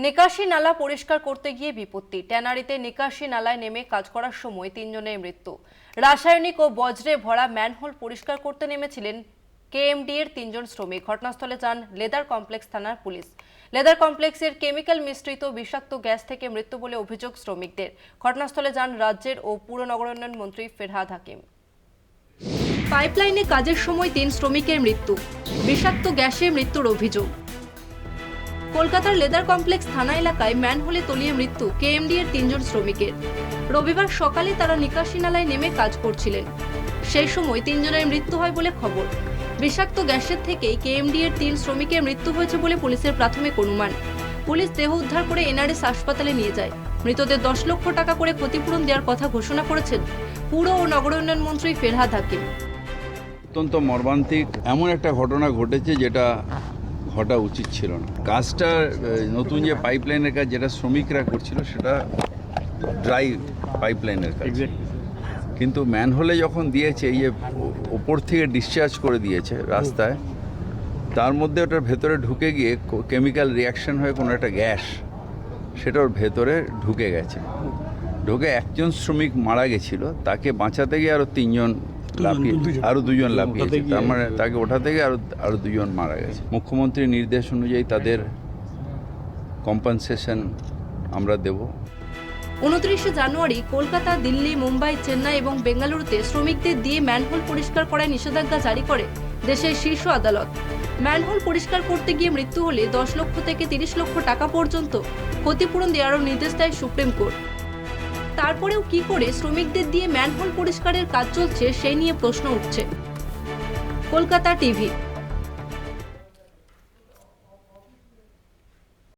নিকাশি নালা পরিষ্কার করতে গিয়ে বিপত্তি। ট্যানারিতে নিকাশি নালায় নেমে কাজ করার সময় 3 জনের মৃত্যু। রাসায়নিক ও বজ্রে ভরা ম্যানহোল পরিষ্কার করতে নেমেছিলেন কেএমডি এর 3 জন শ্রমিক। ঘটনাস্থলে যান লেদার কমপ্লেক্স থানার পুলিশ। লেদার কমপ্লেক্সের কেমিক্যাল মিশ্রিত বিষাক্ত গ্যাস থেকে মৃত্যু বলে অভিযোগ শ্রমিকদের। ঘটনাস্থলে যান রাজ্যের ও পুর নগরোন্নয়ন মন্ত্রী ফেরহাদ হাকিম। পাইপলাইনে কাজের সময় 3 শ্রমিকের মৃত্যু, বিষাক্ত গ্যাসে মৃত্যুর অভিযোগ। কলকাতার লেদার কমপ্লেক্স থানা এলাকায় ম্যানহোলে তলিয়ে মৃত্যু কেএমডি এর 3 জন শ্রমিকের। রবিবার সকালে তারা নিকাশি নালায় নেমে কাজ করছিলেন। সেই সময় 3 জনের মৃত্যু হয় বলে খবর। বিষাক্ত গ্যাসের থেকেই কেএমডি এর 3 শ্রমিকের মৃত্যু হয়েছে বলে পুলিশের প্রাথমিক অনুমান। পুলিশ দেহ উদ্ধার করে এনআরএস হাসপাতালে নিয়ে যায়। মৃতদের 10 লক্ষ টাকা করে ক্ষতিপূরণ দেওয়ার কথা ঘোষণা করেছেন পুর ও নগরোন্নয়ন মন্ত্রী ফেরহাদ হাকিম। অত্যন্ত মর্মান্তিক এমন একটা ঘটনা ঘটেছে যেটা ঘটা উচিত ছিল না। কাজটা নতুন যে পাইপলাইনের কাজ যেটা শ্রমিকরা করছিল সেটা ড্রাই পাইপলাইনের কাজ, কিন্তু ম্যানহোলে যখন দিয়েছে এই যে ওপর থেকে ডিসচার্জ করে দিয়েছে রাস্তায়, তার মধ্যে ওটার ভেতরে ঢুকে গিয়ে কেমিক্যাল রিয়াকশন হয়ে কোনো একটা গ্যাস সেটা ওর ভেতরে ঢুকে গেছে। ঢুকে একজন শ্রমিক মারা গেছিল, তাকে বাঁচাতে গিয়ে আরও 3 জন আরও 2 জন লাফিয়েছে। তার মানে তাকে ওঠা থেকে আরও 2 জন মারা গেছে। মুখ্যমন্ত্রীর নির্দেশ অনুযায়ী তাদের কম্পেনসেশন আমরা দেব। 29 জানুয়ারি কলকাতা, দিল্লি, মুম্বাই, চেন্নাই এবং বেঙ্গালুরুতে শ্রমিকদের দিয়ে ম্যানহোল পরিষ্কার করায় নিষেধাজ্ঞা জারি করে দেশের শীর্ষ আদালত। ম্যানহোল পরিষ্কার করতে গিয়ে মৃত্যু হলে 10 লক্ষ থেকে 30 লক্ষ টাকা পর্যন্ত ক্ষতিপূরণ দেওয়ারও নির্দেশ দেয় সুপ্রিম কোর্ট। তারপরেও কি করে শ্রমিকদের দিয়ে ম্যানহোল পরিষ্কারের কাজ চলছে সেই নিয়ে প্রশ্ন উঠছে। কলকাতা টিভি।